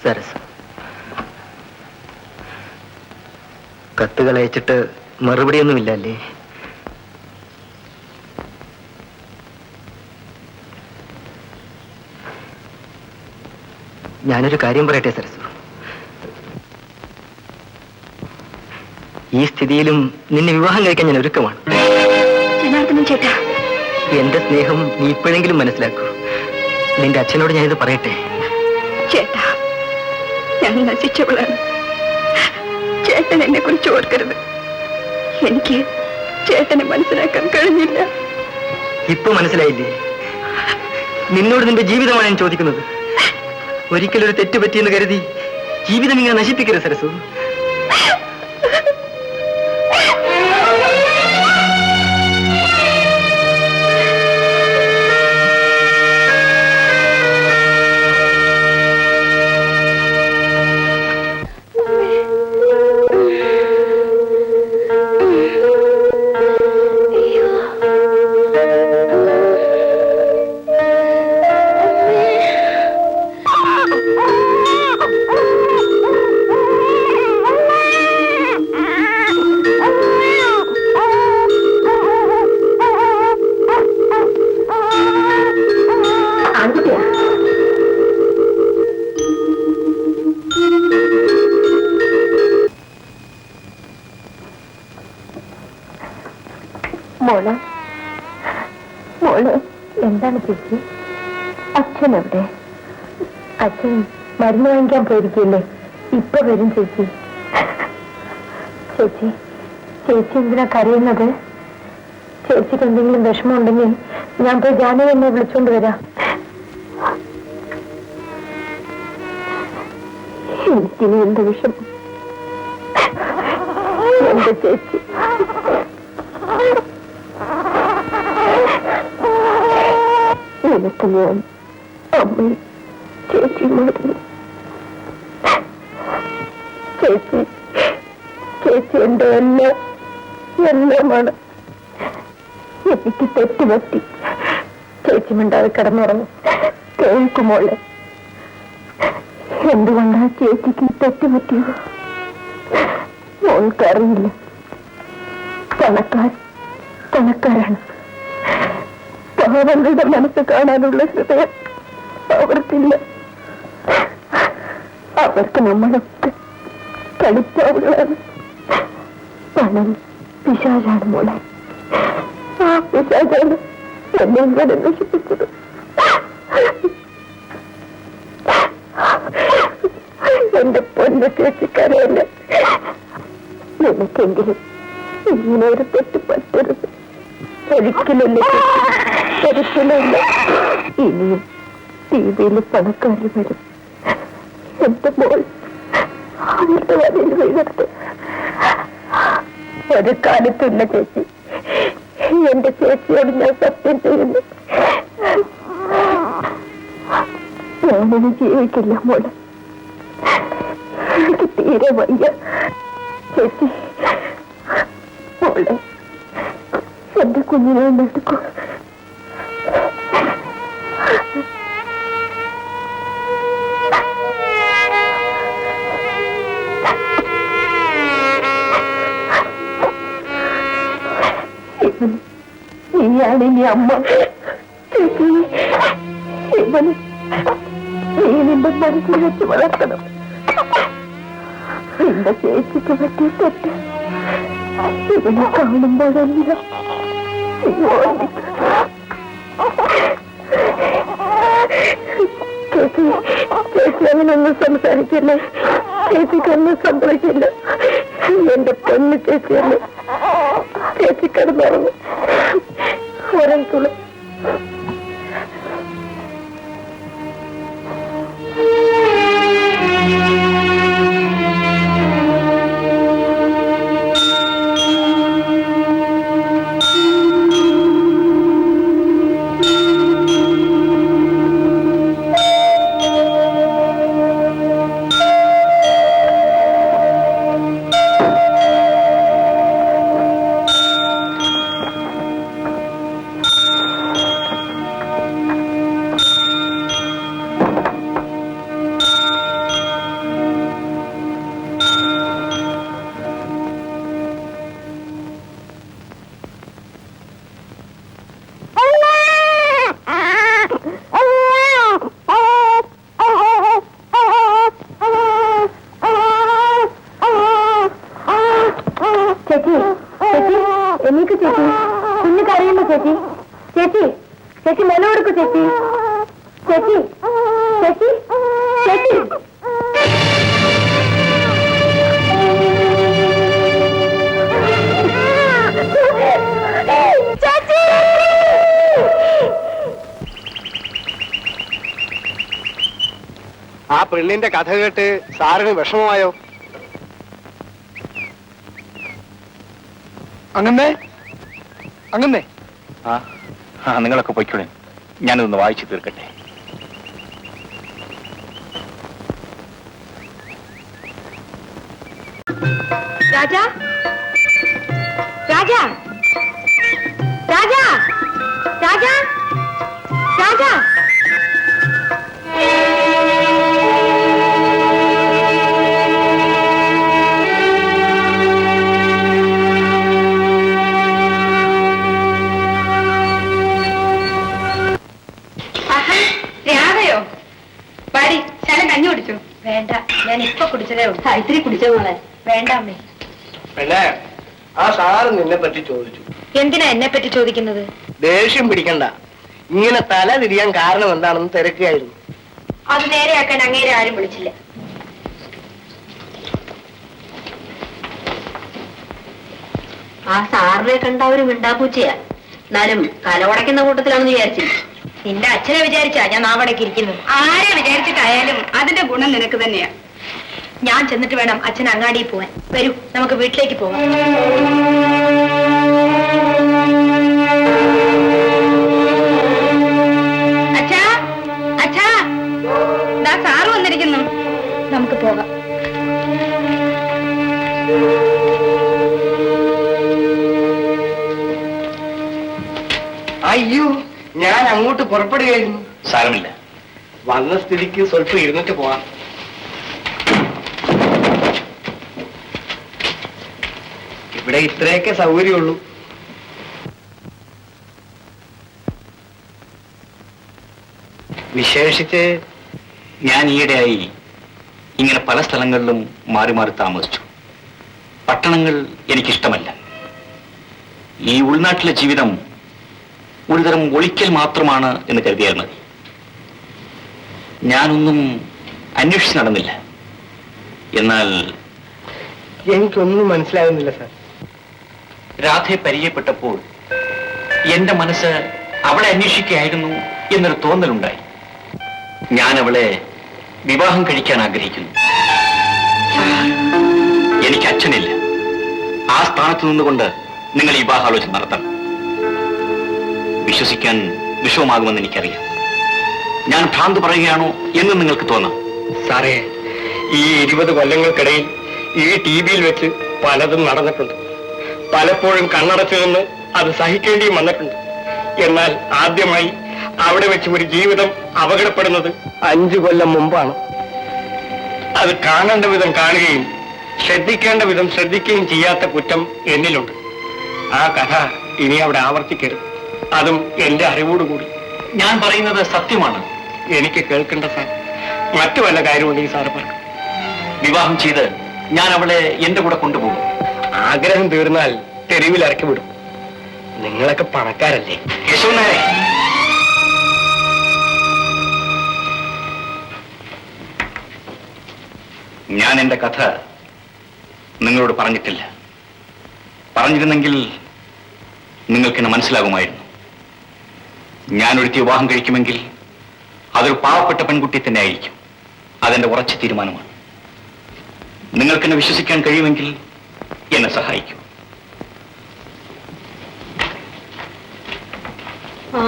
സരസ്, കത്തുകൾ അയച്ചിട്ട് മറുപടിയൊന്നുമില്ലല്ലേ? ഞാനൊരു കാര്യം പറയട്ടെ സരസു, ഈ സ്ഥിതിയിലും നിന്നെ വിവാഹം കഴിക്കാൻ ഞാൻ ഒരുക്കമാണ്. ജനാർദ്ദനൻ ചേട്ടാ, എന്റെ സ്നേഹം നീ ഇപ്പോഴെങ്കിലും മനസ്സിലാക്കൂ. നിന്റെ അച്ഛനോട് ഞാനിത് പറയട്ടെ? ചേട്ടാ, ഞാൻ നശിച്ചവളാണ്. ചേട്ടൻ എന്നെ കുറിച്ച് ഓർക്കരുത്. എനിക്ക് ചേട്ടനെ മനസ്സിലാക്കാൻ കഴിഞ്ഞില്ല. ഇപ്പൊ മനസ്സിലായില്ലേ? നിന്നോട് നിന്റെ ജീവിതമാണ് ഞാൻ ചോദിക്കുന്നത്. ഒരിക്കലൊരു തെറ്റ് പറ്റിയെന്ന് കരുതി ജീവിതം ഇങ്ങനെ നശിപ്പിക്കരുത് സരസു. മോള് മോള് എന്താണ് ചേച്ചി? അച്ഛൻ എവിടെ? അച്ഛൻ മരുന്ന് വാങ്ങിക്കാൻ പോയിരിക്കില്ലേ? ഇപ്പൊ വരും ചേച്ചി. ചേച്ചി ചേച്ചി എന്തിനാ കരയുന്നത്? ചേച്ചിക്ക് എന്തെങ്കിലും വിഷമമുണ്ടെങ്കിൽ ഞാൻ പോയി ജാനകി എന്നെ വിളിച്ചോണ്ട് വരാം. എനിക്കിനി എന്ത് വിഷമം എന്റെ ചേച്ചി. നിനക്ക് ഞാൻ അമ്മയും ചേച്ചിയും വിളിക്കുന്നു. ചേച്ചി ചേച്ചി എന്റെ എല്ലാമാണ്. എനിക്ക് തെറ്റുപറ്റി. ചേച്ചി മിണ്ടാതെ കിടന്നുറങ്ങും. കേൾക്കുമോളെ, എന്തുകൊണ്ടാ ചേച്ചിക്ക് തെറ്റുപറ്റിയത്? മോൾക്കറിയില്ല. പണക്കാരാണ്. പാവങ്ങളുടെ മനസ്സ് കാണാനുള്ള ഹൃദയം അവർക്കില്ല. അവർക്ക് നമ്മളൊക്കെ കളിപ്പാവുകളാണ്. പണം പിശാചാണ് മോളെ. ആ പിശാചാണ് എന്നെ ഇവിടെ നശിപ്പിച്ചത്. എന്റെ പൊന്ന ചേച്ചിക്കറിയല്ല. നിനക്കെങ്കിലും ഇങ്ങനെ ഒരു തെറ്റ് പറ്റരുത്. ഒരിക്കലില്ല, ഒരിക്കലില്ല. ഇനിയും ടിവിയിൽ പണക്കാർ വരും. എന്റെ മോൾ അവരുടെ വരയിൽ വീഴരുത്. ഒരു കാലത്തില്ല ചേച്ചി. എന്റെ ചേച്ചിയോട് ഞാൻ സത്യം ചെയ്യുന്നു. ഞാനിനി ജീവിക്കില്ല മോളെ. എനിക്ക് തീരെ വയ്യ ചേച്ചി. മോളെ, എന്റെ കുഞ്ഞിനെ എടുക്കൂ. നീയാണ് ഇനി അമ്മ. ചേച്ചി, ഇവന് നീ നിന്റെ മനസ്സിൽ വെച്ച് വളർത്തണം. നിന്റെ ചേച്ചിക്ക് പറ്റിയ തെറ്റ് ഇവനെ കാണുമ്പോഴല്ല ചേച്ചി. ചേച്ചി അങ്ങനൊന്നും സംസാരിക്കില്ലേ? ചേച്ചിക്കൊന്നും സംഭവിക്കില്ല. എന്റെ പൊന്ന് ചേച്ചിയല്ലേ. ചേച്ചി കിടന്നുറങ്ങും. ഉറങ്ങിക്കുള്ളൂ. ചേച്ചി ചേച്ചി ചേച്ചി മുല കൊടുക്കൂ ചേച്ചി ചേച്ചി ചേച്ചി ചേച്ചി ആ പെണ്ണിന്റെ കഥ കേട്ട് സാറിന് വിഷമമായോ? അങ്ങനെ അങ്ങനെ നിങ്ങളൊക്കെ പൊയ്ക്കൂടെ, ഞാനിതൊന്ന് വായിച്ചു തീർക്കട്ടെ. രാജാ രാജാ രാജാ രാജാ രാജാ രാധയോ പാടി ശാലം കഞ്ഞി കുടിച്ചു? വേണ്ട, ഞാൻ ഇപ്പൊ കുടിച്ചതേ ഉള്ളൂ. ഇത്തിരി കുടിച്ചോ മോളെ. വേണ്ട അമ്മേ. പെണ്ണേ, ആ സാറ് നിന്നെ പറ്റി ചോദിച്ചു. എന്തിനാ എന്നെ പറ്റി ചോദിക്കുന്നത്? ദേഷ്യം പിടിക്കണ്ട, ഇങ്ങനെ തല തിരിയാൻ കാരണം എന്താണെന്ന് തിരക്കുകയായിരുന്നു. അത് നേരെയാക്കാൻ അങ്ങേരെ ആരും വിളിച്ചില്ല. ആ സാറിനെ കണ്ട ഒരു മിണ്ടാപ്പൂച്ചയാ. എന്നാലും കലവടക്കുന്ന കൂട്ടത്തിലാണെന്ന് വിചാരിച്ചില്ല. നിന്റെ അച്ഛനെ വിചാരിച്ചാ ഞാൻ നാവടക്കി ഇരിക്കുന്നത്. ആരെ വിചാരിച്ചിട്ടായാലും അതിന്റെ ഗുണം നിനക്ക് തന്നെയാ. ഞാൻ ചെന്നിട്ട് വേണം അച്ഛൻ അങ്ങാടിയിൽ പോവാൻ. വരൂ, നമുക്ക് വീട്ടിലേക്ക് പോവാം. അച്ഛാ, അച്ഛാ, ദാ സാറ് വന്നിരിക്കുന്നു. നമുക്ക് പോകാം. അയ്യോ, ഞാൻ അങ്ങോട്ട് പുറപ്പെടുകയായിരുന്നു. സാരമില്ല, വന്ന സ്ഥിതിക്ക് സ്വല്പം ഇരുന്നിട്ട് പോവാം. ഇവിടെ ഇത്രയൊക്കെ സൗകര്യമുള്ളൂ. വിശേഷിച്ച് ഞാൻ ഈയിടെയായി ഇങ്ങനെ പല സ്ഥലങ്ങളിലും മാറി മാറി താമസിച്ചു. പട്ടണങ്ങൾ എനിക്കിഷ്ടമല്ല. ഈ ഉൾനാട്ടിലെ ജീവിതം ഒരുതരം ഒളിക്കൽ മാത്രമാണ് എന്ന് കരുതിയാൽ മതി. ഞാനൊന്നും അന്വേഷിച്ച് നടന്നില്ല. എന്നാൽ എനിക്കൊന്നും മനസ്സിലാകുന്നില്ല സാർ. രാധയെ പരിചയപ്പെട്ടപ്പോൾ എന്റെ മനസ്സ് അവളെ അന്വേഷിക്കുകയായിരുന്നു എന്നൊരു തോന്നലുണ്ടായി. ഞാൻ അവളെ വിവാഹം കഴിക്കാൻ ആഗ്രഹിക്കുന്നു. എനിക്ക് അച്ഛനില്ല. ആ സ്ഥാനത്ത് നിന്നുകൊണ്ട് നിങ്ങൾ ഈ വിവാഹാലോചന നടത്തണം. വിശ്വസിക്കാൻ വിഷമമാകുമെന്ന് എനിക്കറിയാം. ഞാൻ ഭ്രാന്ത് പറയുകയാണോ എന്ന് നിങ്ങൾക്ക് തോന്നാം. സാറേ, ഈ 20 കൊല്ലങ്ങൾക്കിടയിൽ ഈ ടി.വിയിൽ വെച്ച് പലതും നടന്നിട്ടുണ്ട്. പലപ്പോഴും കണ്ണടച്ചു നിന്ന് അത് സഹിക്കേണ്ടിയും വന്നിട്ടുണ്ട്. എന്നാൽ ആദ്യമായി അവിടെ വെച്ച് ഒരു ജീവിതം അപകടപ്പെടുന്നത് 5 കൊല്ലം മുമ്പാണ്. അത് കാണേണ്ട വിധം കാണുകയും ശ്രദ്ധിക്കേണ്ട വിധം ശ്രദ്ധിക്കുകയും ചെയ്യാത്ത കുറ്റം എന്നിലുണ്ട്. ആ കഥ ഇനി അവിടെ ആവർത്തിക്കരുത്. അതും എന്റെ അറിവോടുകൂടി. ഞാൻ പറയുന്നത് സത്യമാണ്. എനിക്ക് കേൾക്കേണ്ട സാർ. മറ്റു വല്ല കാര്യമുണ്ടെങ്കിൽ സാറ് പറഞ്ഞു. വിവാഹം ചെയ്ത് ഞാൻ അവളെ എന്റെ കൂടെ കൊണ്ടുപോകും. ആഗ്രഹം തീർന്നാൽ തെരുവിൽ ഇറക്കി വിടും. നിങ്ങളൊക്കെ പണക്കാരല്ലേ? യശോനാരെ, ഞാൻ എന്റെ കഥ നിങ്ങളോട് പറഞ്ഞിട്ടില്ല. പറഞ്ഞിരുന്നെങ്കിൽ നിങ്ങൾക്കെന്നെ മനസ്സിലാകുമായിരുന്നു. ഞാൻ ഒരുത്തി വിവാഹം കഴിക്കുമെങ്കിൽ അതൊരു പാവപ്പെട്ട പെൺകുട്ടി തന്നെ ആയിരിക്കും. അതെന്റെ ഉറച്ച തീരുമാനമാണ്. നിങ്ങൾക്കെന്നെ വിശ്വസിക്കാൻ കഴിയുമെങ്കിൽ എന്നെ സഹായിക്കും.